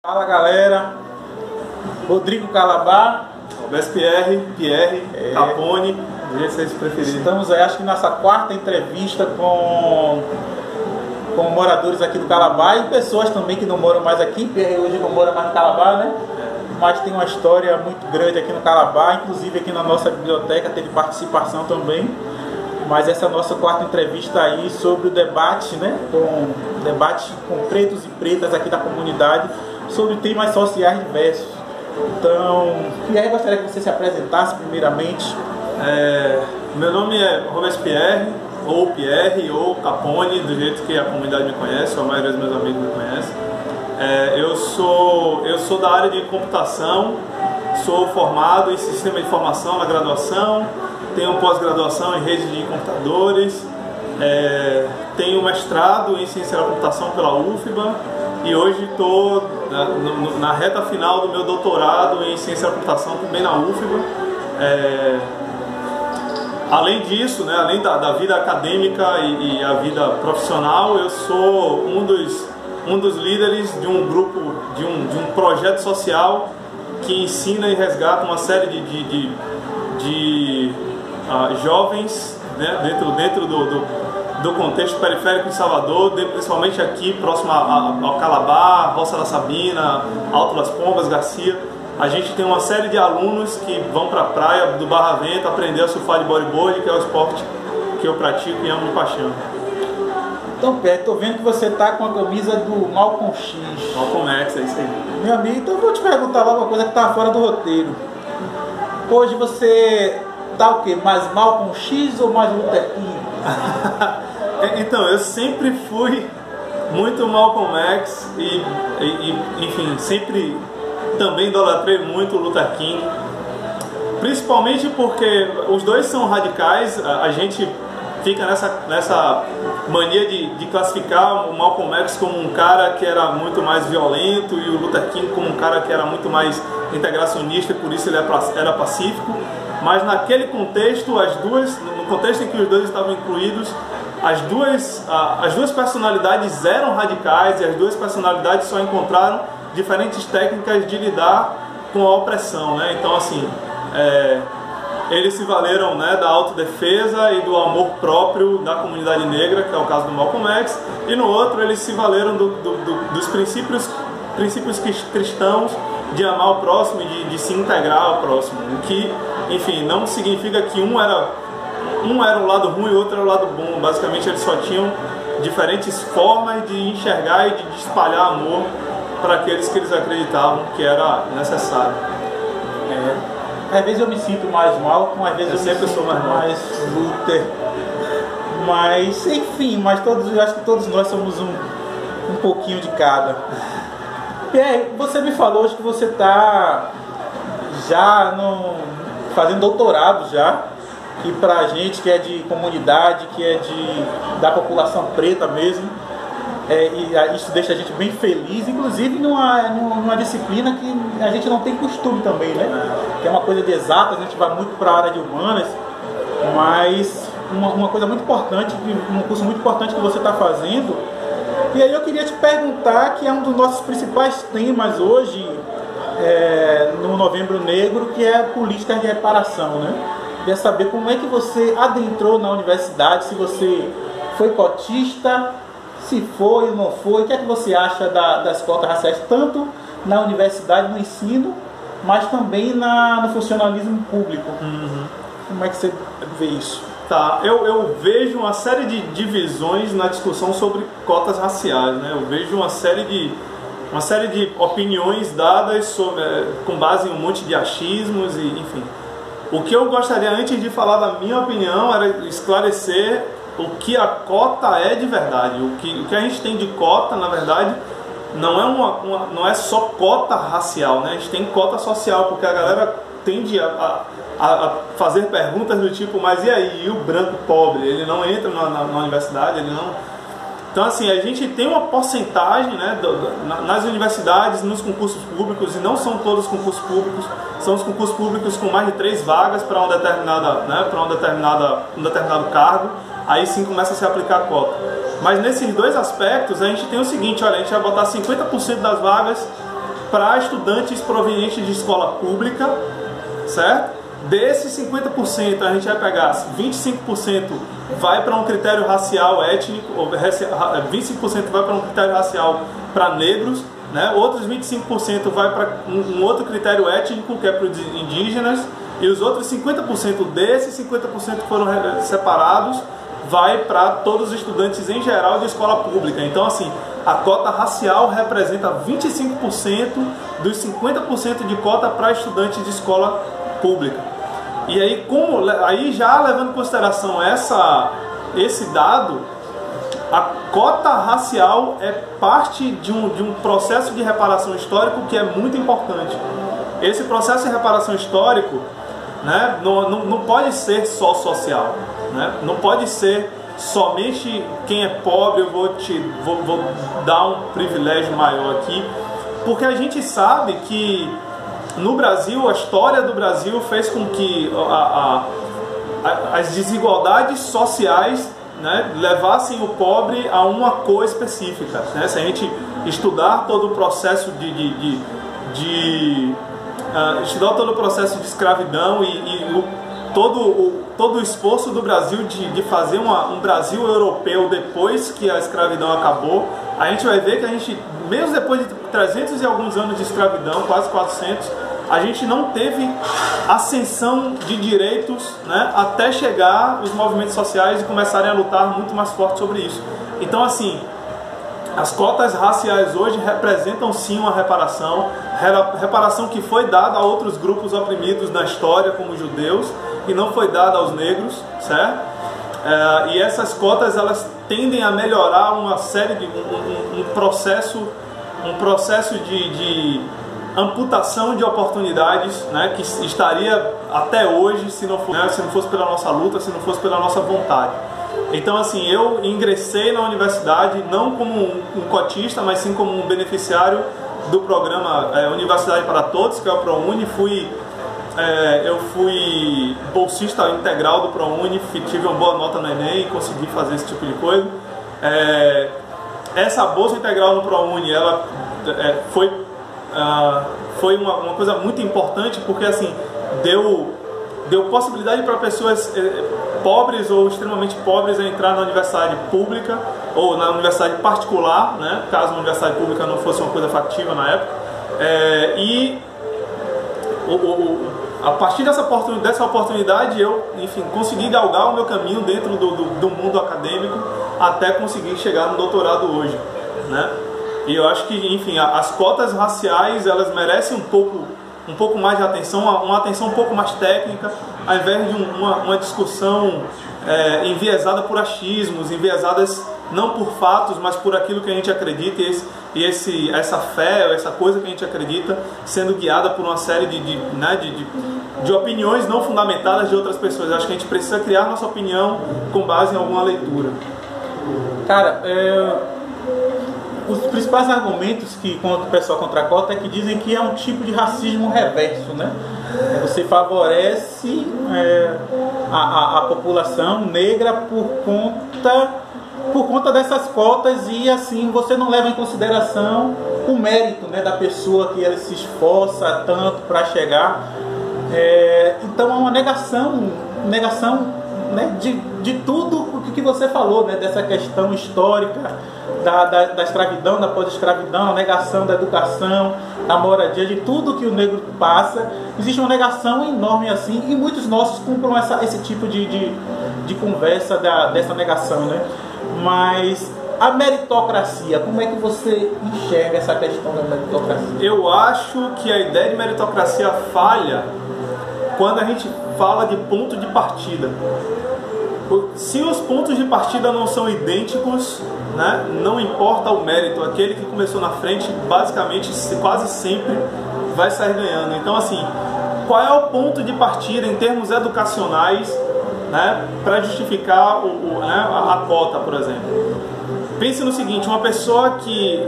Fala galera, Rodrigo Calabá, Pierre, Capone, do jeito que vocês preferirem. Estamos aí, acho que nossa quarta entrevista com moradores aqui do Calabá e pessoas também que não moram mais aqui. Pierre hoje não mora mais no Calabá, né? Mas tem uma história muito grande aqui no Calabá, inclusive aqui na nossa biblioteca teve participação também. Mas essa é a nossa quarta entrevista aí sobre o debate, né? Com pretos e pretas aqui da comunidade sobre temas sociais diversos. Então, Pierre, gostaria que você se apresentasse primeiramente. Meu nome é Robespierre, ou Pierre, ou Capone, do jeito que a comunidade me conhece, ou a maioria dos meus amigos me conhece. Eu sou da área de computação, sou formado em sistema de informação na graduação, tenho pós-graduação em rede de computadores, tenho mestrado em ciência da computação pela UFBA e hoje estou na reta final do meu doutorado em ciência da computação também na UFBA. Além disso, né, além da vida acadêmica e a vida profissional, eu sou um dos líderes de um grupo, de um projeto social que ensina e resgata uma série de jovens, né, dentro do contexto periférico de Salvador, principalmente aqui próximo ao Calabá, Roça da Sabina, Alto das Pombas, Garcia. A gente tem uma série de alunos que vão para a praia do Barra Vento aprender a surfar de bodyboard, que é o esporte que eu pratico e amo de paixão. Então, Pierre, estou vendo que você está com a camisa do Malcolm X. Malcolm X, é isso aí. Meu amigo, então eu vou te perguntar logo uma coisa que está fora do roteiro. Hoje você tá o quê? Mais Malcolm X ou mais Luther King? Então, eu sempre fui muito Malcolm X e enfim, sempre também idolatrei muito o Luther King. Principalmente porque os dois são radicais, a gente fica nessa mania de classificar o Malcolm X como um cara que era muito mais violento e o Luther King como um cara que era muito mais integracionista e por isso ele era pacífico. Mas naquele contexto, no contexto em que os dois estavam incluídos, as duas personalidades eram radicais e as duas personalidades só encontraram diferentes técnicas de lidar com a opressão, né? Então, assim, eles se valeram, né, da autodefesa e do amor próprio da comunidade negra, que é o caso do Malcolm X, e no outro eles se valeram dos princípios cristãos de amar o próximo e de se integrar ao próximo, o que, enfim, não significa que um era o lado ruim e o outro era o lado bom. Basicamente eles só tinham diferentes formas de enxergar e de espalhar amor para aqueles que eles acreditavam que era necessário. Às vezes eu me sinto mais Malcolm, às vezes eu sempre sou mais Luther. Mas, enfim, eu acho que todos nós somos um pouquinho de cada. Pierre, você me falou hoje que você está já fazendo doutorado já, que pra gente que é de comunidade, que é da população preta mesmo, e isso deixa a gente bem feliz, inclusive numa disciplina que a gente não tem costume também, né? Que é uma coisa de exatas, a gente vai muito para a área de humanas, mas uma coisa muito importante, um curso muito importante que você está fazendo. E aí eu queria te perguntar, que é um dos nossos principais temas hoje, no Novembro Negro, que é políticas de reparação, né? Queria saber como é que você adentrou na universidade, se você foi cotista, se foi ou não foi, o que é que você acha das cotas raciais, tanto na universidade, no ensino, mas também no funcionalismo público. Como é que você vê isso? Tá, eu vejo uma série de divisões na discussão sobre cotas raciais, né? Eu vejo uma série de opiniões dadas com base em um monte de achismos e, enfim. O que eu gostaria, antes de falar da minha opinião, era esclarecer o que a cota é de verdade. O que a gente tem de cota, na verdade, não é só cota racial, né? A gente tem cota social, porque a galera tende a fazer perguntas do tipo, mas e aí, e o branco pobre? Ele não entra na universidade, ele não... Então, assim, a gente tem uma porcentagem, né, nas universidades, nos concursos públicos, e não são todos os concursos públicos, são os concursos públicos com mais de 3 vagas para um determinado cargo, aí sim começa a se aplicar a cota. Mas nesses dois aspectos, a gente tem o seguinte, olha, a gente vai botar 50% das vagas para estudantes provenientes de escola pública, certo? Desses 50% a gente vai pegar 25% vai para um critério racial étnico, 25% vai para um critério racial para negros, né? Outros 25% vai para um outro critério étnico, que é para os indígenas, e os outros 50% desses 50% que foram separados vai para todos os estudantes em geral de escola pública. Então, assim, a cota racial representa 25% dos 50% de cota para estudantes de escola pública. E aí, já levando em consideração esse dado, a cota racial é parte de um processo de reparação histórico que é muito importante. Esse processo de reparação histórico, né, não pode ser só social, né? Não pode ser somente quem é pobre. Eu vou dar um privilégio maior aqui, porque a gente sabe que no Brasil, a história do Brasil fez com que as desigualdades sociais, né, levassem o pobre a uma cor específica, né? Se a gente estudar todo o processo estudar todo o processo de escravidão e todo o esforço do Brasil de fazer um Brasil europeu depois que a escravidão acabou, a gente vai ver que a gente, mesmo depois de 300 e alguns anos de escravidão, quase 400, a gente não teve ascensão de direitos, né, até chegar os movimentos sociais e começarem a lutar muito mais forte sobre isso. Então, assim, as cotas raciais hoje representam sim uma reparação que foi dada a outros grupos oprimidos na história, como os judeus, e não foi dada aos negros, certo? E essas cotas, elas tendem a melhorar uma série de um processo de amputação de oportunidades, né, que estaria até hoje se não fosse pela nossa luta, se não fosse pela nossa vontade. Então, assim, eu ingressei na universidade não como um cotista, mas sim como um beneficiário do programa Universidade para Todos, que é o ProUni. Eu fui bolsista integral do ProUni, tive uma boa nota no Enem e consegui fazer esse tipo de coisa. Essa bolsa integral no ProUni, ela foi uma coisa muito importante, porque, assim, deu possibilidade para pessoas pobres ou extremamente pobres a entrar na universidade pública ou na universidade particular, né, caso a universidade pública não fosse uma coisa factível na época. A partir dessa oportunidade, eu, enfim, consegui galgar o meu caminho dentro do mundo acadêmico até conseguir chegar no doutorado hoje, né? E eu acho que, enfim, as cotas raciais, elas merecem um pouco mais de atenção, uma atenção um pouco mais técnica, ao invés de uma discussão enviesada por achismos, enviesadas não por fatos, mas por aquilo que a gente acredita, essa fé, essa coisa que a gente acredita, sendo guiada por uma série de opiniões não fundamentadas de outras pessoas. Eu acho que a gente precisa criar nossa opinião com base em alguma leitura. Cara, os principais argumentos que contra o pessoal contra a cota é que dizem que é um tipo de racismo reverso, né? Você favorece a população negra por conta dessas cotas, e assim você não leva em consideração o mérito, né, da pessoa que ela se esforça tanto para chegar. Então é uma negação, né, de tudo o que você falou, né, dessa questão histórica da escravidão, da pós-escravidão, a negação da educação, da moradia, de tudo que o negro passa. Existe uma negação enorme assim, e muitos nossos compram esse tipo de conversa dessa negação, né? Mas a meritocracia, como é que você enxerga essa questão da meritocracia? Eu acho que a ideia de meritocracia falha quando a gente fala de ponto de partida. Se os pontos de partida não são idênticos, né, não importa o mérito, aquele que começou na frente, basicamente, quase sempre vai sair ganhando. Então, assim, qual é o ponto de partida em termos educacionais, né, para justificar a cota, por exemplo? Pense no seguinte: uma pessoa que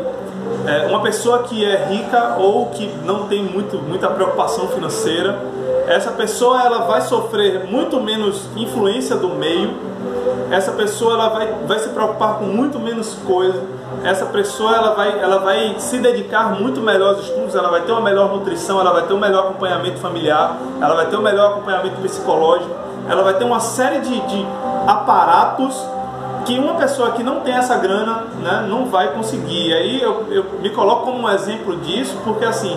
é rica ou que não tem muita preocupação financeira, essa pessoa ela vai sofrer muito menos influência do meio, essa pessoa ela vai se preocupar com muito menos coisa, essa pessoa ela vai se dedicar muito melhor aos estudos, ela vai ter uma melhor nutrição, ela vai ter um melhor acompanhamento familiar, ela vai ter um melhor acompanhamento psicológico, ela vai ter uma série de aparatos que uma pessoa que não tem essa grana, né, não vai conseguir. E aí eu me coloco como um exemplo disso, porque assim,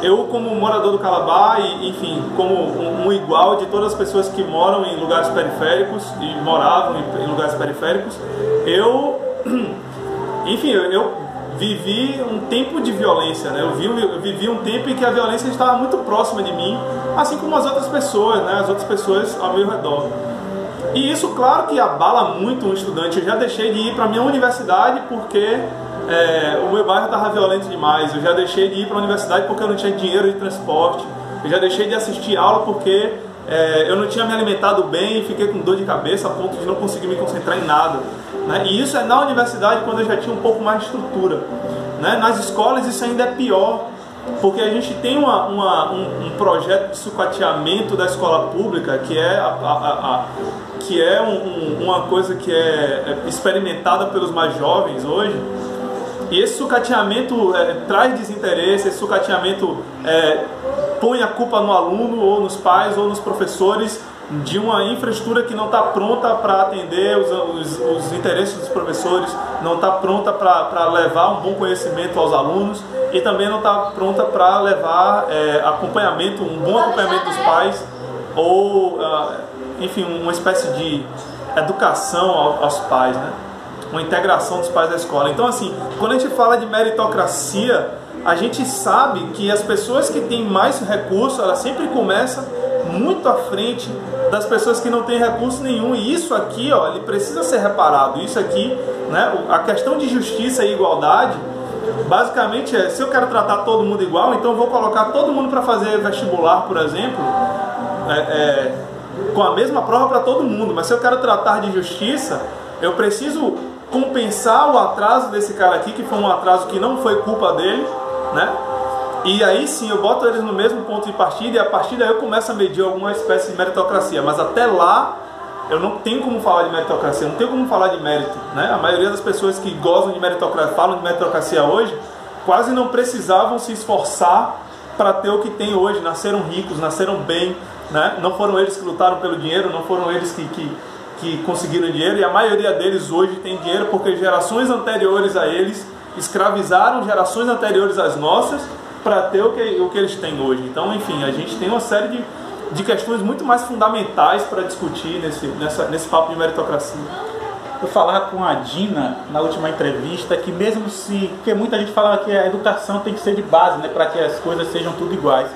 eu como morador do Calabá e enfim, como um igual de todas as pessoas que moram em lugares periféricos e moravam em lugares periféricos, eu vivi um tempo de violência, né? Eu vivi um tempo em que a violência estava muito próxima de mim, assim como as outras pessoas, né? As outras pessoas ao meu redor. E isso, claro que abala muito um estudante. Eu já deixei de ir para a minha universidade porque o meu bairro estava violento demais. Eu já deixei de ir para a universidade porque eu não tinha dinheiro de transporte. Eu já deixei de assistir aula porque eu não tinha me alimentado bem e fiquei com dor de cabeça a ponto de não conseguir me concentrar em nada, né? E isso é na universidade, quando eu já tinha um pouco mais de estrutura, né? Nas escolas isso ainda é pior, porque a gente tem um projeto de sucateamento da escola pública que é uma coisa que é experimentada pelos mais jovens hoje. E esse sucateamento traz desinteresse, esse sucateamento põe a culpa no aluno, ou nos pais, ou nos professores, de uma infraestrutura que não está pronta para atender os interesses dos professores, não está pronta para levar um bom conhecimento aos alunos, e também não está pronta para levar um bom acompanhamento dos pais, ou enfim, uma espécie de educação aos pais, né? Uma integração dos pais da escola. Então assim, quando a gente fala de meritocracia, a gente sabe que as pessoas que têm mais recurso, elas sempre começam muito à frente das pessoas que não têm recurso nenhum. E isso aqui, ó, ele precisa ser reparado. Isso aqui, né, a questão de justiça e igualdade, basicamente se eu quero tratar todo mundo igual, então eu vou colocar todo mundo para fazer vestibular, por exemplo, com a mesma prova para todo mundo. Mas se eu quero tratar de justiça, eu preciso compensar o atraso desse cara aqui, que foi um atraso que não foi culpa dele, né? E aí sim, eu boto eles no mesmo ponto de partida, e a partir daí eu começo a medir alguma espécie de meritocracia. Mas até lá, eu não tenho como falar de meritocracia, não tenho como falar de mérito, né? A maioria das pessoas que gozam de meritocracia, falam de meritocracia hoje, quase não precisavam se esforçar para ter o que tem hoje. Nasceram ricos, nasceram bem, né? Não foram eles que lutaram pelo dinheiro, não foram eles que conseguiram dinheiro, e a maioria deles hoje tem dinheiro porque gerações anteriores a eles escravizaram gerações anteriores às nossas para ter o que eles têm hoje. Então, enfim, a gente tem uma série de questões muito mais fundamentais para discutir nesse papo de meritocracia. Eu falava com a Dina na última entrevista que porque muita gente falava que a educação tem que ser de base, né, para que as coisas sejam tudo iguais.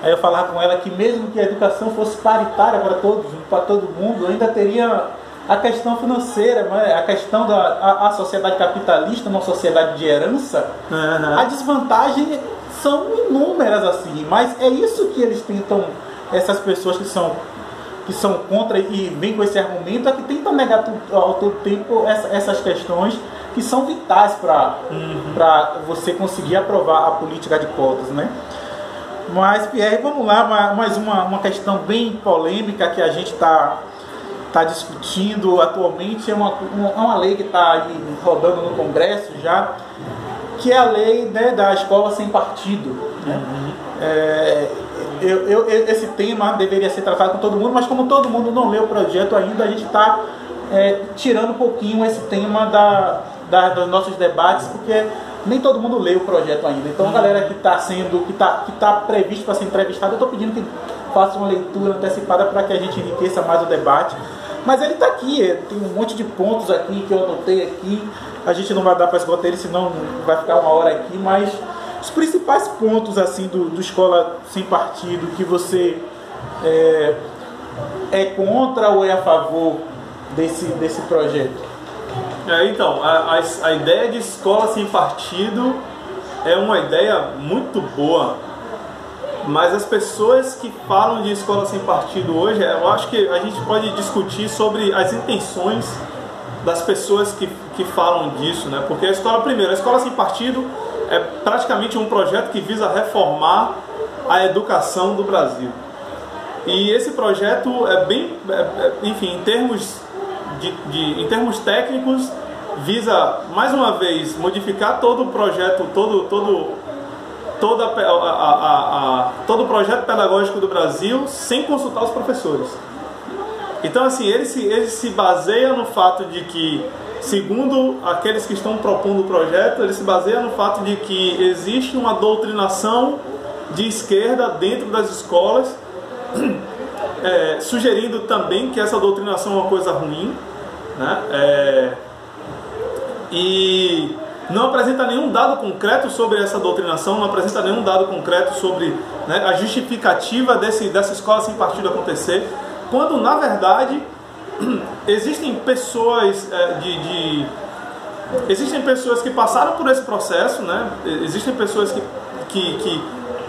Aí eu falava com ela que mesmo que a educação fosse paritária para todo mundo, ainda teria a questão financeira, né, a questão da sociedade capitalista, uma sociedade de herança. A desvantagem são inúmeras assim, mas é isso que eles tentam, essas pessoas que são contra e vêm com esse argumento, é que tentam negar ao todo tempo essas questões que são vitais para você conseguir aprovar a política de cotas, né? Mas, Pierre, vamos lá, mais uma questão bem polêmica que a gente está discutindo atualmente. É uma lei que está aí rodando no Congresso já, que é a lei, né, da escola sem partido, né? Esse tema deveria ser tratado com todo mundo, mas como todo mundo não leu o projeto ainda, a gente está tirando um pouquinho esse tema dos nossos debates, porque nem todo mundo leu o projeto ainda. Então a galera que está previsto para ser entrevistada, eu estou pedindo que faça uma leitura antecipada para que a gente enriqueça mais o debate. Mas ele está aqui, tem um monte de pontos aqui que eu anotei aqui. A gente não vai dar para esgotar ele, senão vai ficar uma hora aqui, mas os principais pontos assim do Escola Sem Partido que você é contra ou é a favor desse projeto? Então, a ideia de escola sem partido é uma ideia muito boa, mas as pessoas que falam de escola sem partido hoje, eu acho que a gente pode discutir sobre as intenções das pessoas que falam disso, né? Porque a escola sem partido é praticamente um projeto que visa reformar a educação do Brasil. E esse projeto enfim, em termos técnicos, visa, mais uma vez, modificar todo o projeto, todo o projeto pedagógico do Brasil sem consultar os professores. Então, assim, ele se baseia no fato de que, segundo aqueles que estão propondo o projeto, ele se baseia no fato de que existe uma doutrinação de esquerda dentro das escolas, sugerindo também que essa doutrinação é uma coisa ruim, né? E não apresenta nenhum dado concreto sobre essa doutrinação, não apresenta nenhum dado concreto sobre, né, a justificativa dessa escola sem partido acontecer, quando na verdade existem pessoas existem pessoas que passaram por esse processo, né? Existem pessoas que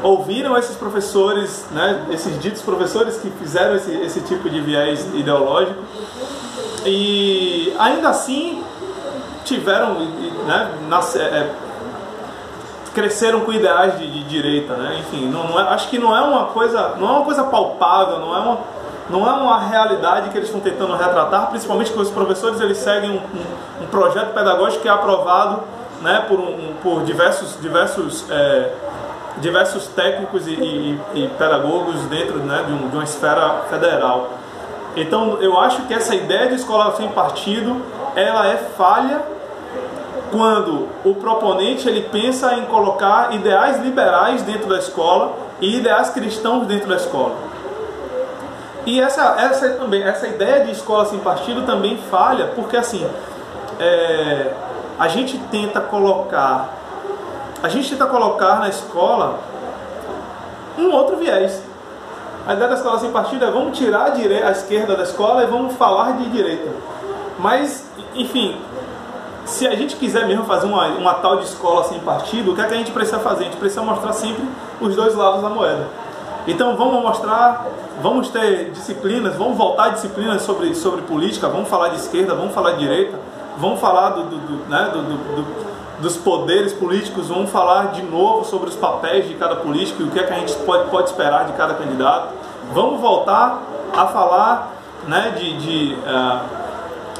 ouviram esses professores, né, esses ditos professores que fizeram esse tipo de viés ideológico, e ainda assim tiveram, né, cresceram com ideais de direita, né? Enfim, acho que não é uma coisa palpável, não é uma realidade que eles estão tentando retratar, principalmente que os professores eles seguem um projeto pedagógico que é aprovado, né, por diversos técnicos e pedagogos dentro, né, de uma esfera federal. Então, eu acho que essa ideia de escola sem partido, ela é falha quando o proponente ele pensa em colocar ideais liberais dentro da escola e ideais cristãos dentro da escola. E essa ideia de escola sem partido também falha, porque assim, a gente tenta colocar na escola um outro viés. A ideia da escola sem partido é vamos tirar a esquerda da escola e vamos falar de direita. Mas, enfim, se a gente quiser mesmo fazer uma tal de escola sem partido, o que é que a gente precisa fazer? A gente precisa mostrar sempre os dois lados da moeda. Então vamos ter disciplinas, vamos voltar a disciplinas sobre política, vamos falar de esquerda, vamos falar de direita, vamos falar dos poderes políticos, vamos falar de novo sobre os papéis de cada político e o que é que a gente pode esperar de cada candidato. Vamos voltar a falar, né,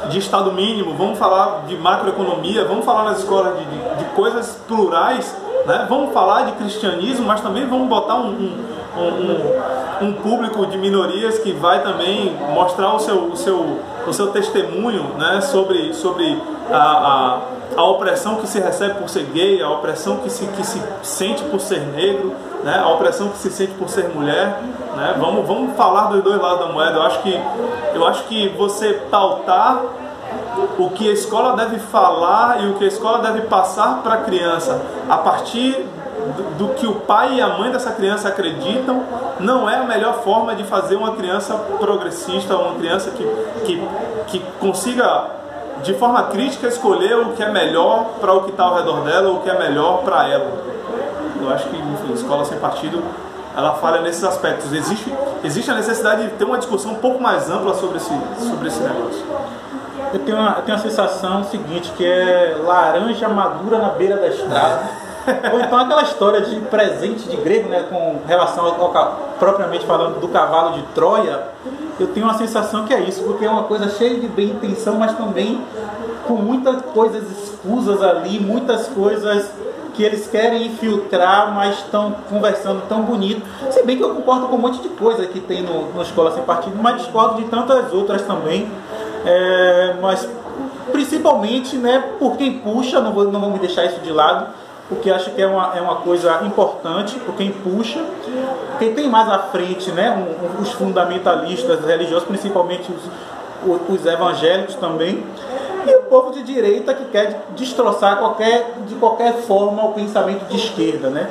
de Estado mínimo, vamos falar de macroeconomia, vamos falar nas escolas de coisas plurais, né? Vamos falar de cristianismo, mas também vamos botar um público de minorias que vai também mostrar o seu testemunho, né, sobre a opressão que se recebe por ser gay, a opressão que se sente por ser negro, né, a opressão que se sente por ser mulher, né? Vamos falar dos dois lados da moeda. Eu acho que você pautar o que a escola deve falar e o que a escola deve passar para a criança a partir do que o pai e a mãe dessa criança acreditam, não é a melhor forma de fazer uma criança progressista, uma criança que consiga de forma crítica escolher o que é melhor para o que está ao redor dela, o que é melhor para ela. Eu acho que, enfim, escola sem partido, ela falha nesses aspectos. Existe a necessidade de ter uma discussão um pouco mais ampla sobre esse negócio. Eu tenho a sensação seguinte, que é laranja madura na beira da estrada. Ou então aquela história de presente de grego, né, com relação propriamente falando do cavalo de Troia. Eu tenho uma sensação que é isso, porque é uma coisa cheia de bem intenção, mas também com muitas coisas escusas ali, muitas coisas que eles querem infiltrar, mas estão conversando tão bonito. Se bem que eu concordo com um monte de coisa que tem no Escola Sem Partido, mas discordo de tantas outras também. Mas principalmente, né, por quem puxa, não vou me deixar isso de lado, porque acho que é uma coisa importante, por quem puxa, quem tem mais à frente, né, os fundamentalistas religiosos, principalmente os evangélicos também, e o povo de direita que quer destroçar de qualquer forma o pensamento de esquerda, né?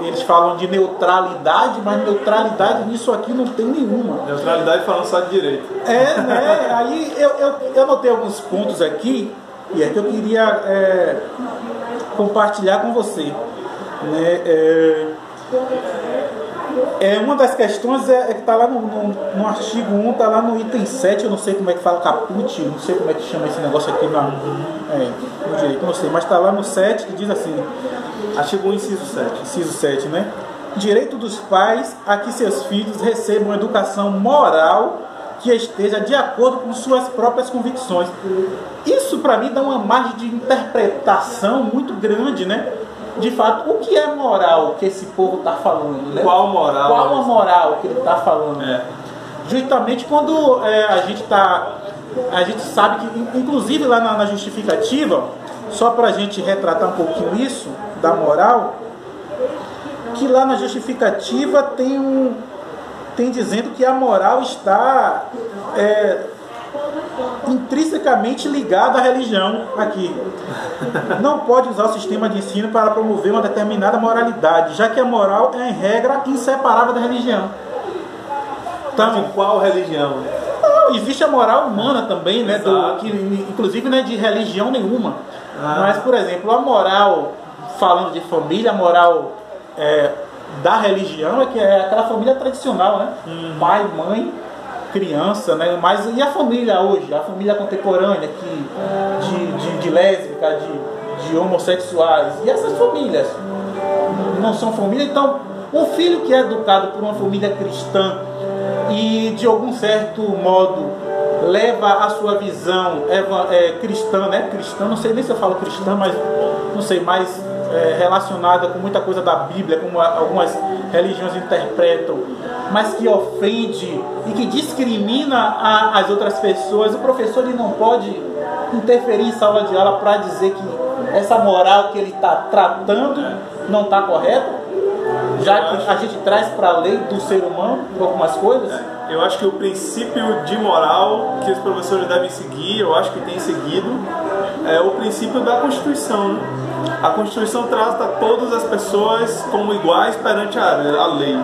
Eles falam de neutralidade, mas neutralidade nisso aqui não tem nenhuma. Neutralidade falando só de direita. Né? Aí eu anotei alguns pontos aqui e é que eu queria compartilhar com você, né? Uma das questões é que está lá no artigo 1, está lá no item 7, eu não sei como é que fala, caput, não sei como é que chama esse negócio aqui no direito, não sei, mas está lá no 7 que diz assim, artigo 1, inciso 7. Inciso 7, né? Direito dos pais a que seus filhos recebam educação moral que esteja de acordo com suas próprias convicções. Isso para mim dá uma margem de interpretação muito grande, né? De fato, o que é moral que esse povo está falando, né? Qual moral? Qual a moral que ele está falando? Justamente quando a gente sabe que, inclusive lá na justificativa, só para a gente retratar um pouquinho isso, da moral, que lá na justificativa tem dizendo que a moral está intrinsecamente ligada à religião aqui. Não pode usar o sistema de ensino para promover uma determinada moralidade, já que a moral é, em regra, inseparável da religião. Então, de qual religião? Existe a moral humana também, né? Inclusive não é de religião nenhuma. Mas, por exemplo, a moral, falando de família, a moral da religião é que é aquela família tradicional, né? Pai, mãe, criança, né? Mas e a família hoje? A família contemporânea de lésbica, de homossexuais. E essas famílias não são família. Então, um filho que é educado por uma família cristã e de algum certo modo leva a sua visão cristã, né? Cristã, não sei nem se eu falo cristã, mas não sei, mais relacionada com muita coisa da Bíblia, como algumas religiões interpretam, mas que ofende e que discrimina as outras pessoas. O professor ele não pode interferir em sala de aula para dizer que essa moral que ele está tratando não está correta, já que a gente traz para a lei do ser humano algumas coisas. Eu acho que o princípio de moral que os professores devem seguir, eu acho que tem seguido, é o princípio da Constituição, né? A Constituição trata todas as pessoas como iguais perante a lei.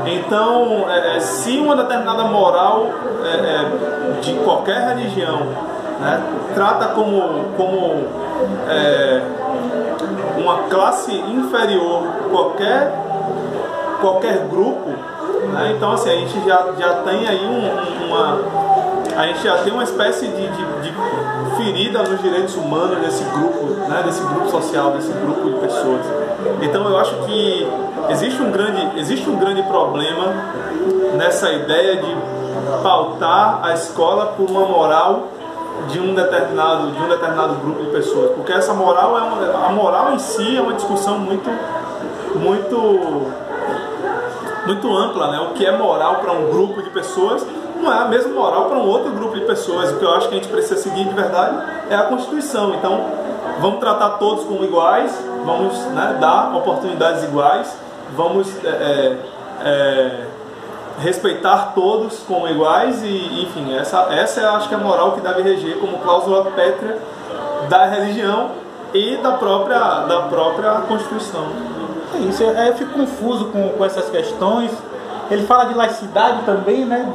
Então, se uma determinada moral de qualquer religião, né, trata como uma classe inferior qualquer grupo, né? Então assim, a gente já tem aí a gente já tem uma espécie de ferida nos direitos humanos desse grupo, né? Desse grupo social, desse grupo de pessoas. Então eu acho que existe um grande problema nessa ideia de pautar a escola por uma moral de um determinado grupo de pessoas, porque essa moral a moral em si é uma discussão muito ampla, né? O que é moral para um grupo de pessoas não é a mesma moral para um outro grupo de pessoas. O que eu acho que a gente precisa seguir de verdade é a Constituição. Então vamos tratar todos como iguais, vamos, né, dar oportunidades iguais, vamos respeitar todos como iguais e, enfim, essa eu acho que é a moral que deve reger como cláusula pétrea da religião e da própria Constituição. É isso, eu fico confuso com essas questões. Ele fala de laicidade também, né?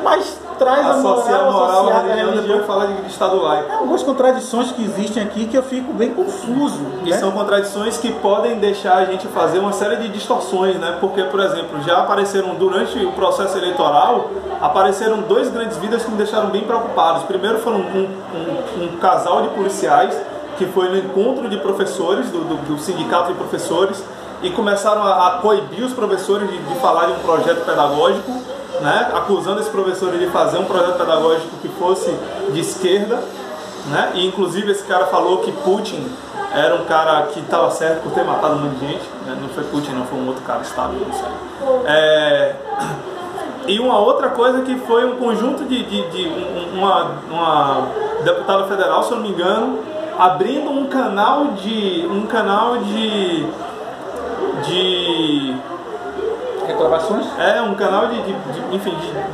Mas traz a moral à religião, depois fala de Estado laico. Algumas contradições que existem aqui que eu fico bem confuso. E são contradições que podem deixar a gente fazer uma série de distorções, né? Porque, por exemplo, já apareceram durante o processo eleitoral, apareceram dois grandes vídeos que me deixaram bem preocupados. Primeiro foram um casal de policiais que foi no encontro de professores, do sindicato de professores, e começaram a coibir os professores de falar de um projeto pedagógico, né, acusando esses professores de fazer um projeto pedagógico que fosse de esquerda, né, e inclusive esse cara falou que Putin era um cara que estava certo por ter matado um monte de gente, né, não foi Putin, não, foi um outro cara estável, não sei. E uma outra coisa que foi um conjunto uma deputada federal, se eu não me engano, abrindo um canal de reclamações? Um canal de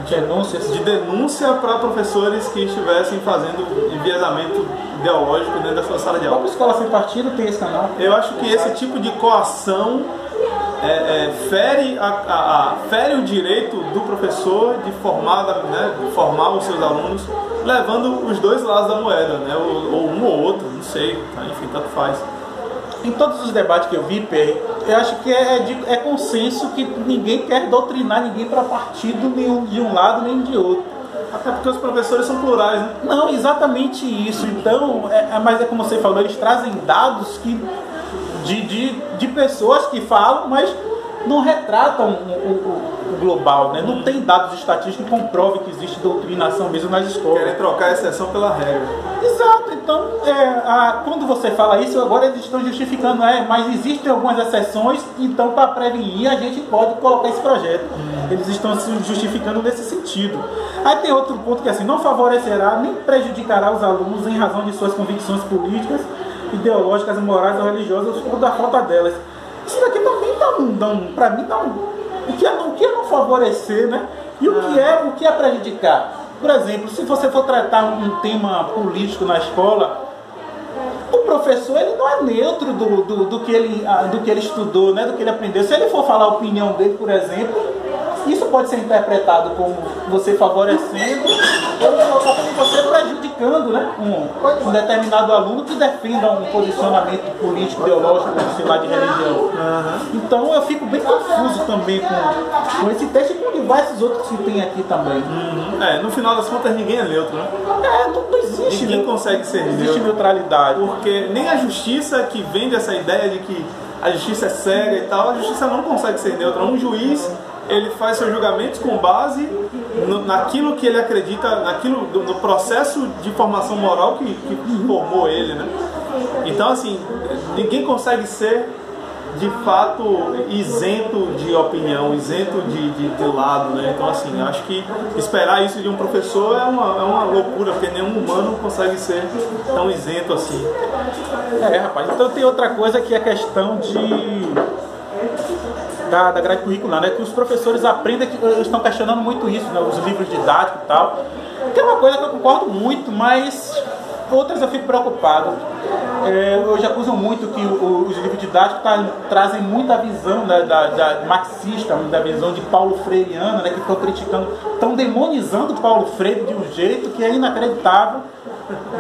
denúncias. De denúncia para professores que estivessem fazendo enviesamento ideológico dentro da sua sala de aula. A escola sem partido tem esse canal. Eu acho que esse tipo de coação fere o direito do professor de formar os seus alunos, levando os dois lados da moeda, né? ou um ou outro, não sei, enfim, tanto faz. Em todos os debates que eu vi, Pedro, eu acho que é consenso que ninguém quer doutrinar ninguém para partido nenhum de um lado nem de outro. Até porque os professores são plurais, né? Não, exatamente isso. Então, mas é como você falou, eles trazem dados de pessoas que falam, mas não retratam o global, né? Não tem dados estatísticos que comprovem que existe doutrinação mesmo nas escolas. Querem trocar a exceção pela regra. Exato, então quando você fala isso, agora eles estão justificando, mas existem algumas exceções, então para prevenir a gente pode colocar esse projeto. Eles estão se justificando nesse sentido. Aí tem outro ponto que assim, não favorecerá nem prejudicará os alunos em razão de suas convicções políticas, ideológicas, morais ou religiosas ou da falta delas. Isso daqui também para mim o que é não favorecer, né? E o que é prejudicar. Por exemplo, se você for tratar um tema político na escola, o professor ele não é neutro do que ele estudou, né? Do que ele aprendeu. Se ele for falar a opinião dele, por exemplo, isso pode ser interpretado como você favorecendo ou como você prejudicando, né? Um determinado aluno que defenda um posicionamento político, ideológico, sei lá, de religião. Então eu fico bem confuso também com esse texto e com diversos outros que tem aqui também. No final das contas ninguém é neutro, né? Não existe. Ninguém consegue ser neutro. Existe neutralidade. Porque nem a justiça que vende essa ideia de que a justiça é cega e tal, a justiça não consegue ser neutra. Um juiz, ele faz seus julgamentos com base naquilo que ele acredita, no processo de formação moral que formou ele, né? Então, assim, ninguém consegue ser, de fato, isento de opinião, isento de lado, né? Então, assim, acho que esperar isso de um professor é uma loucura, porque nenhum humano consegue ser tão isento assim. Rapaz, então tem outra coisa que é a questão da grade curricular, né? Que os professores aprendem, que estão questionando muito isso, né? Os livros didáticos e tal, que é uma coisa que eu concordo muito, mas outras eu fico preocupado. Hoje acusam muito que os livros didáticos trazem muita visão da marxista, da visão de Paulo Freireana, né? Que estão criticando, estão demonizando Paulo Freire de um jeito que é inacreditável,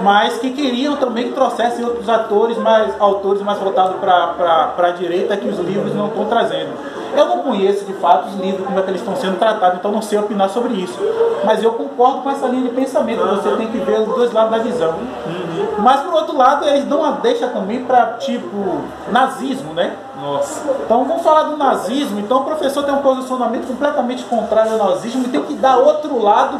mas que queriam também que trouxessem outros autores mais voltados para a direita, que os livros não estão trazendo. Eu não conheço de fato os livros, como é que eles estão sendo tratados, então não sei opinar sobre isso. Mas eu concordo com essa linha de pensamento, você tem que ver os dois lados da visão. Mas por outro lado, eles dão uma deixa também para tipo nazismo, né? Nossa. Então vamos falar do nazismo, então o professor tem um posicionamento completamente contrário ao nazismo e tem que dar outro lado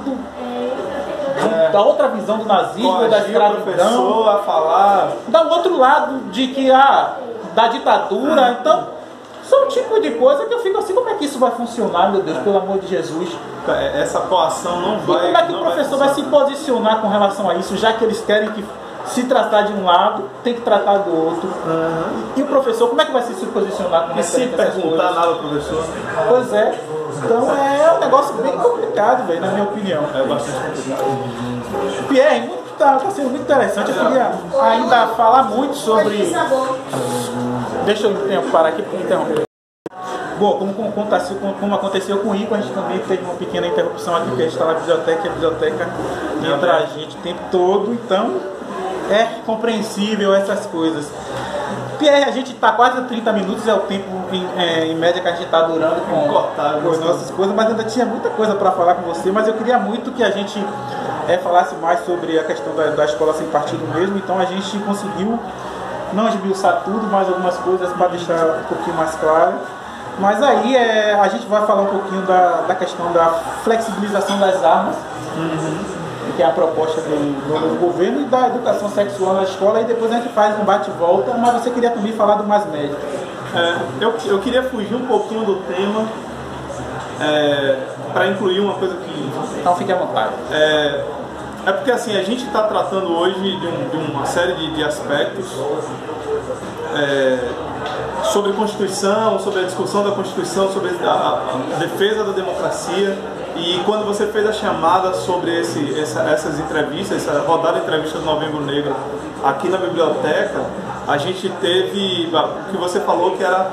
da outra visão do nazismo, da escravidão, a falar, dá um outro lado de que da ditadura. Então são um tipo de coisa que eu fico assim, como é que isso vai funcionar, meu Deus, pelo amor de Jesus? Essa coação não vai. E como é que o professor vai se posicionar com relação a isso, já que eles querem que se tratar de um lado, tem que tratar do outro. E o professor, como é que vai se posicionar com isso? E sem perguntar nada ao professor? Pois é. Então é um negócio bem complicado, velho, na minha opinião. É bastante complicado. Pierre, tá sendo muito interessante. Eu queria ainda falar muito sobre. Deixa eu parar aqui para interromper. Bom, como aconteceu com o Ico, a gente também teve uma pequena interrupção aqui, porque a gente está na biblioteca e a biblioteca entra a gente o tempo todo, então é compreensível essas coisas. Pierre, a gente está quase 30 minutos, é o tempo em média que a gente está durando com as nossas coisas, mas ainda tinha muita coisa para falar com você, mas eu queria muito que a gente falasse mais sobre a questão da escola sem partido mesmo, então a gente conseguiu não esmiuçar tudo, mas algumas coisas para deixar um pouquinho mais claro. Mas aí a gente vai falar um pouquinho da questão da flexibilização das armas, que é a proposta do novo governo, e da educação sexual na escola, e depois a gente faz um bate-volta, mas você queria também falar do mais médico. Eu queria fugir um pouquinho do tema para incluir uma coisa que... Então fique à vontade. É porque assim, a gente está tratando hoje de uma série de aspectos sobre Constituição, sobre a discussão da Constituição, sobre a defesa da democracia. E quando você fez a chamada sobre essas entrevistas, essa rodada de entrevistas do Novembro Negro aqui na biblioteca, a gente teve o que você falou, que era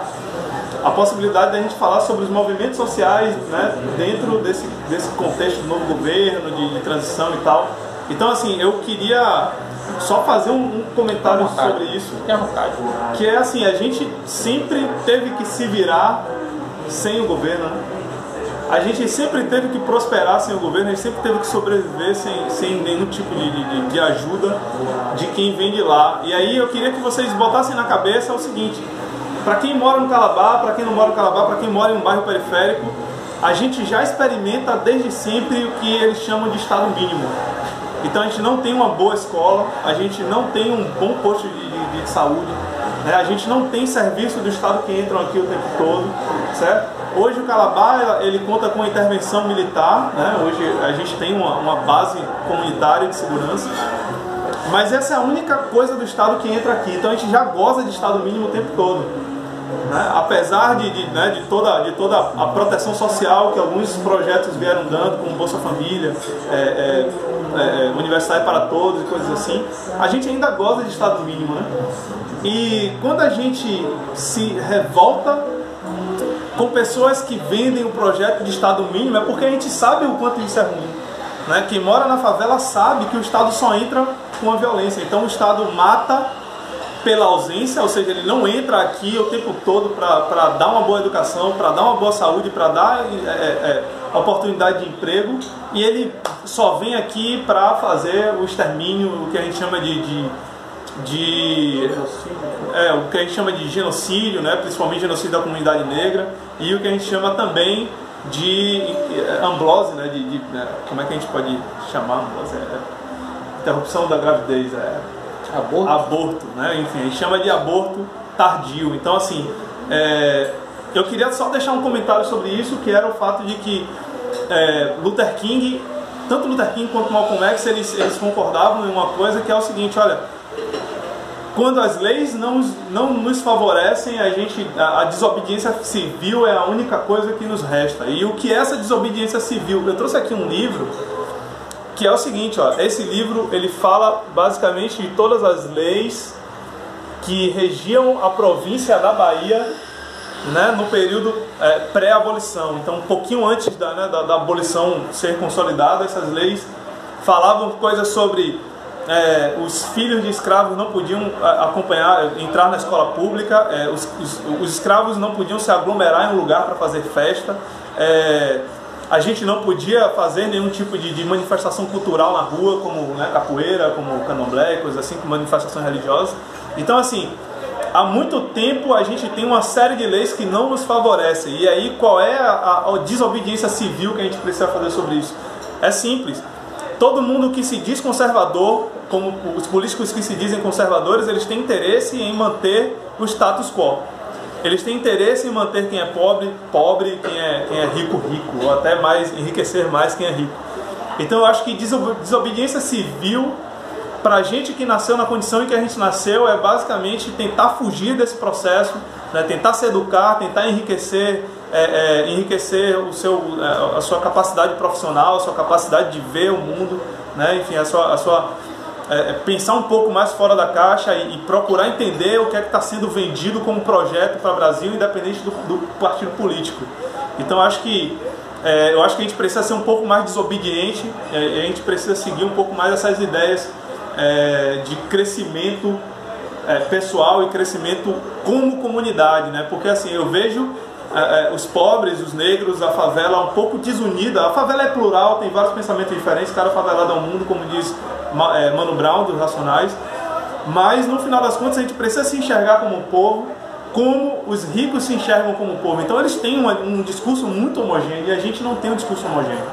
a possibilidade de a gente falar sobre os movimentos sociais, né, dentro desse contexto do novo governo, de transição e tal. Então, assim, eu queria só fazer um comentário sobre isso. Fique à vontade. Que é assim, a gente sempre teve que se virar sem o governo, né? A gente sempre teve que prosperar sem o governo, a gente sempre teve que sobreviver sem nenhum tipo de ajuda de quem vem de lá. E aí eu queria que vocês botassem na cabeça o seguinte: para quem mora no Calabar, para quem não mora no Calabar, para quem mora em um bairro periférico, a gente já experimenta desde sempre o que eles chamam de estado mínimo. Então a gente não tem uma boa escola, a gente não tem um bom posto de saúde, né? A gente não tem serviço do Estado que entram aqui o tempo todo, certo? Hoje o Calabar ele conta com a intervenção militar, né? Hoje a gente tem uma base comunitária de segurança, mas essa é a única coisa do Estado que entra aqui, então a gente já goza de Estado mínimo o tempo todo. Né? Apesar de toda a proteção social que alguns projetos vieram dando, como Bolsa Família, Universidade para Todos e coisas assim, a gente ainda goza de Estado mínimo, né? E quando a gente se revolta com pessoas que vendem o projeto de Estado mínimo, é porque a gente sabe o quanto isso é ruim, né? Quem mora na favela sabe que o Estado só entra com a violência, então o Estado mata pela ausência, ou seja, ele não entra aqui o tempo todo para dar uma boa educação, para dar uma boa saúde, para dar oportunidade de emprego, e ele só vem aqui para fazer o extermínio, o que a gente chama o que a gente chama de genocídio, né? Principalmente genocídio da comunidade negra, e o que a gente chama também de amblose, né? Como é que a gente pode chamar amblose? Interrupção da gravidez, aborto, né? Enfim, a gente chama de aborto tardio. Então, assim, eu queria só deixar um comentário sobre isso, que era o fato de que tanto Luther King quanto Malcolm X, eles concordavam em uma coisa, que é o seguinte: olha, quando as leis não nos favorecem, a desobediência civil é a única coisa que nos resta. E o que é essa desobediência civil? Eu trouxe aqui um livro que é o seguinte, ó, esse livro ele fala basicamente de todas as leis que regiam a província da Bahia, né, no período pré-abolição. Então, um pouquinho antes da abolição ser consolidada, essas leis falavam coisas sobre os filhos de escravos não podiam entrar na escola pública, os escravos não podiam se aglomerar em um lugar para fazer festa, a gente não podia fazer nenhum tipo de manifestação cultural na rua, como capoeira, como candomblé, coisas assim, como manifestações religiosas. Então, assim, há muito tempo a gente tem uma série de leis que não nos favorecem. E aí, qual é a desobediência civil que a gente precisa fazer sobre isso? É simples. Todo mundo que se diz conservador, como os políticos que se dizem conservadores, eles têm interesse em manter o status quo. Eles têm interesse em manter quem é pobre, pobre, quem é rico, rico, ou até mais, enriquecer mais quem é rico. Então eu acho que desobediência civil, para a gente que nasceu na condição em que a gente nasceu, é basicamente tentar fugir desse processo, né? Tentar se educar, tentar enriquecer a sua capacidade profissional, a sua capacidade de ver o mundo, né? Enfim, pensar um pouco mais fora da caixa e procurar entender o que é que está sendo vendido como projeto para o Brasil, independente do partido político. Então eu acho que a gente precisa ser um pouco mais desobediente, a gente precisa seguir um pouco mais essas ideias de crescimento pessoal e crescimento como comunidade, né? Porque assim, eu vejo os pobres, os negros, a favela um pouco desunida. A favela é plural, tem vários pensamentos diferentes, cada favelado é um mundo, como diz Mano Brown, dos Racionais. Mas no final das contas a gente precisa se enxergar como um povo, como os ricos se enxergam como um povo. Então eles têm um discurso muito homogêneo e a gente não tem um discurso homogêneo,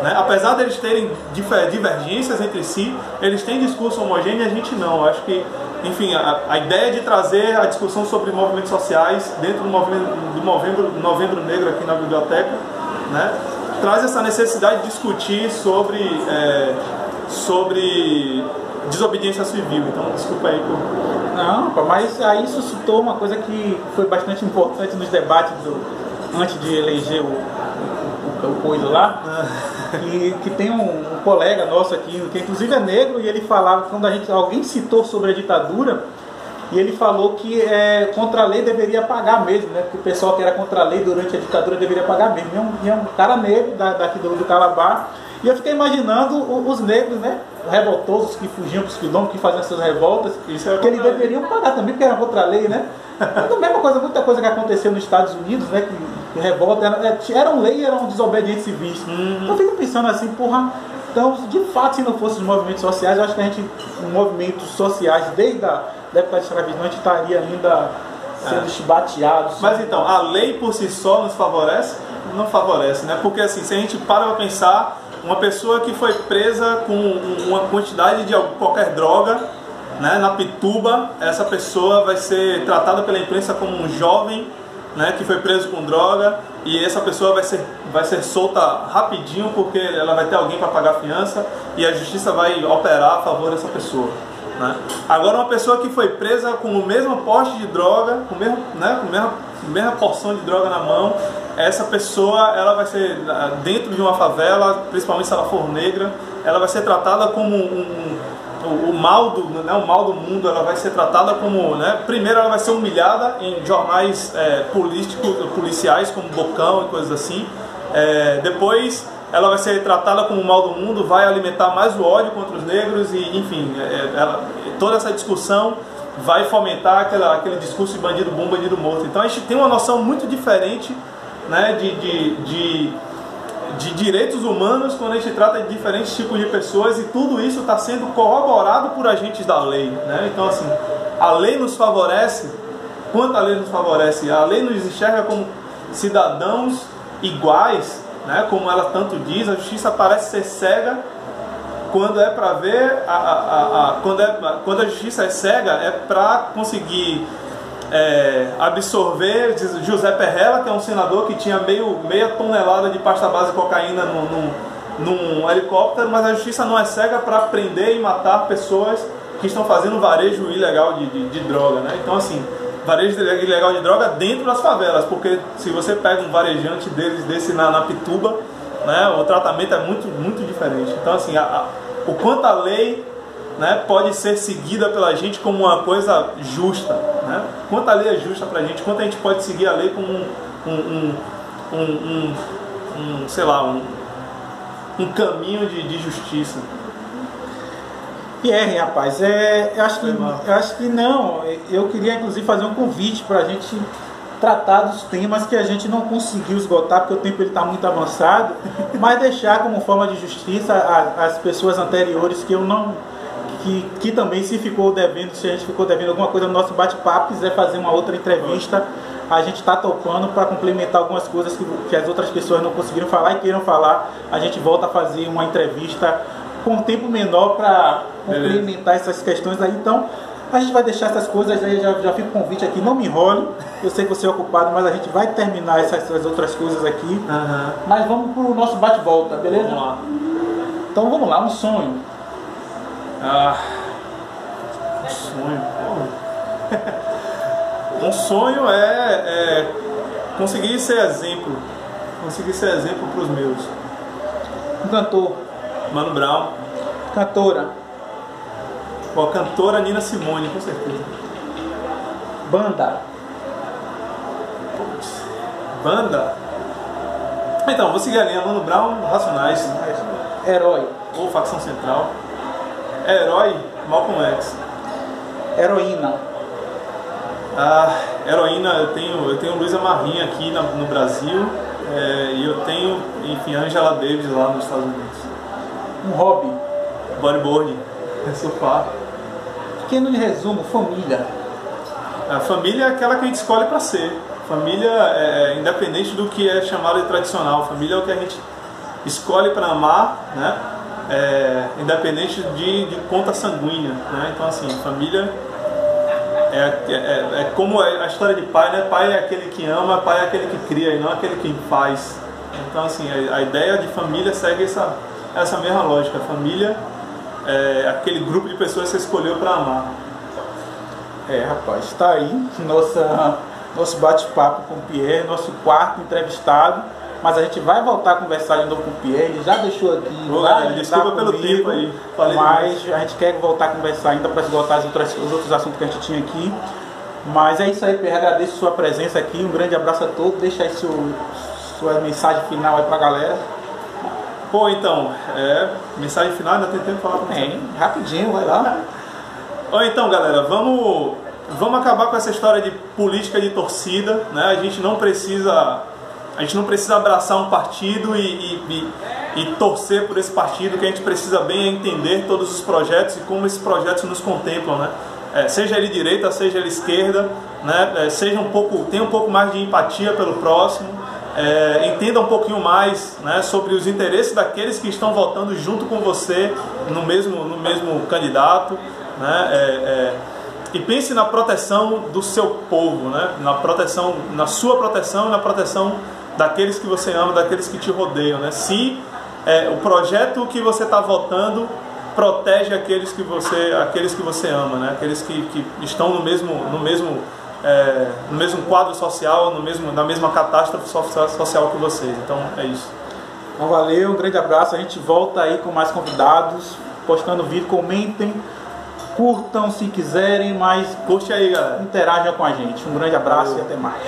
né? Apesar deles terem divergências entre si, eles têm discurso homogêneo e a gente não. Eu acho que, enfim, a ideia de trazer a discussão sobre movimentos sociais dentro do Novembro Negro aqui na biblioteca, né, traz essa necessidade de discutir sobre desobediência civil. Então, desculpa aí por... Não, mas aí suscitou uma coisa que foi bastante importante nos debates antes de eleger o coisa lá, que tem um colega nosso aqui, que inclusive é negro, e ele falava, quando alguém citou sobre a ditadura, e ele falou que contra a lei deveria pagar mesmo, né? Porque o pessoal que era contra a lei durante a ditadura deveria pagar mesmo. E é um cara negro daqui do Calabar. E eu fiquei imaginando os negros, né, revoltosos que fugiam para os quilombos, que faziam essas revoltas, que eles deveriam pagar também, porque era contra a lei, né? Então, a mesma coisa, muita coisa que aconteceu nos Estados Unidos, né, que revolta, eram leis, eram desobedientes civis. Então eu fico pensando assim, porra, então de fato, se não fossem os movimentos sociais, eu acho que movimentos sociais, desde a época da escravidão, a gente estaria ainda sendo chibateados. Mas então, a lei por si só nos favorece? Não favorece, né? Porque assim, se a gente para pensar, uma pessoa que foi presa com uma quantidade de qualquer droga, né, na pituba, essa pessoa vai ser tratada pela imprensa como um jovem, né, que foi preso com droga, e essa pessoa vai ser solta rapidinho porque ela vai ter alguém para pagar a fiança e a justiça vai operar a favor dessa pessoa, né? Agora, uma pessoa que foi presa com o mesmo porte de droga, com a mesma porção de droga na mão, essa pessoa ela vai ser, dentro de uma favela, principalmente se ela for negra, ela vai ser tratada como o mal do mundo. Ela vai ser tratada como, né, primeiro ela vai ser humilhada em jornais policiais como Bocão e coisas assim. Depois ela vai ser tratada como o mal do mundo, vai alimentar mais o ódio contra os negros e, enfim, toda essa discussão vai fomentar aquele discurso de bandido bom, bandido morto. Então a gente tem uma noção muito diferente, né, de direitos humanos quando a gente trata de diferentes tipos de pessoas, e tudo isso está sendo corroborado por agentes da lei, né? Então assim, a lei nos favorece. Quanto a lei nos favorece? A lei nos enxerga como cidadãos iguais, né? Como ela tanto diz. A justiça parece ser cega quando é para ver quando a justiça é cega é para conseguir absorver José Perrella, que é um senador que tinha meia tonelada de pasta base de cocaína num helicóptero, mas a justiça não é cega para prender e matar pessoas que estão fazendo varejo ilegal de droga, né? Então assim, varejo ilegal de droga dentro das favelas, porque se você pega um varejante desse na pituba, né, o tratamento é muito, muito diferente. Então assim, o quanto a lei, né, pode ser seguida pela gente como uma coisa justa, né? Quanto a lei é justa pra gente, quanto a gente pode seguir a lei como sei lá, um caminho de justiça. Pierre, rapaz, eu acho que não. Eu queria inclusive fazer um convite para a gente tratar dos temas que a gente não conseguiu esgotar, porque o tempo está muito avançado, mas deixar como forma de justiça as pessoas anteriores que eu não... Que também se a gente ficou devendo alguma coisa no nosso bate-papo, quiser fazer uma outra entrevista, a gente está topando para complementar algumas coisas que as outras pessoas não conseguiram falar e queiram falar. A gente volta a fazer uma entrevista com um tempo menor para complementar essas questões aí. Então a gente vai deixar essas coisas aí, já fica o convite aqui, não me enrole, eu sei que você é ocupado, mas a gente vai terminar essas outras coisas aqui. Mas vamos pro nosso bate-volta, beleza? Vamos lá. Então vamos lá, um sonho. Um sonho. Um sonho é conseguir ser exemplo para os meus. Um cantor. Mano Brown. Cantora. A cantora Nina Simone, com certeza. Banda. Banda? Então, vou seguir a linha Mano Brown, Racionais. Herói. Ou Facção Central. Herói, Malcolm X. Heroína. Heroína, eu tenho Luísa Marinho aqui no Brasil, e eu tenho, enfim, Angela Davis lá nos Estados Unidos. Um hobby. Bodyboard, surfar. Pequeno de resumo, família. A família é aquela que a gente escolhe para ser. Família independente do que é chamado de tradicional. Família é o que a gente escolhe para amar, né? Independente de conta sanguínea, né? Então assim, família é como a história de pai, né? Pai é aquele que ama, pai é aquele que cria e não aquele que faz. Então assim, a ideia de família segue essa mesma lógica. Família é aquele grupo de pessoas que você escolheu para amar. Rapaz, está aí nosso bate-papo com o Pierre, nosso quarto entrevistado. Mas a gente vai voltar a conversar de novo com o Pierre. Ele já deixou aqui. Desculpa pelo tempo aí. Mas a gente quer voltar a conversar ainda para esgotar os outros assuntos que a gente tinha aqui. Mas é isso aí, Pierre. Agradeço a sua presença aqui. Um grande abraço a todos. Deixa aí sua mensagem final aí para a galera. Pô, então, mensagem final, ainda tem tempo de falar com você. Rapidinho, vai lá. Então, galera, vamos acabar com essa história de política de torcida, né? A gente não precisa abraçar um partido e torcer por esse partido. O que a gente precisa bem é entender todos os projetos e como esses projetos nos contemplam, né? Seja ele direita, seja ele esquerda, né? Tenha um pouco mais de empatia pelo próximo, entenda um pouquinho mais, né, sobre os interesses daqueles que estão votando junto com você no mesmo candidato, né? E pense na proteção do seu povo, né? Na sua proteção e na proteção daqueles que você ama, daqueles que te rodeiam, né? Se o projeto que você está votando protege aqueles que você ama, né? Aqueles que estão no mesmo quadro social, na mesma catástrofe social que vocês. Então é isso. Então valeu, um grande abraço. A gente volta aí com mais convidados, postando vídeo, comentem, curtam se quiserem, mas curte aí, galera. Interajam com a gente. Um grande abraço e até mais.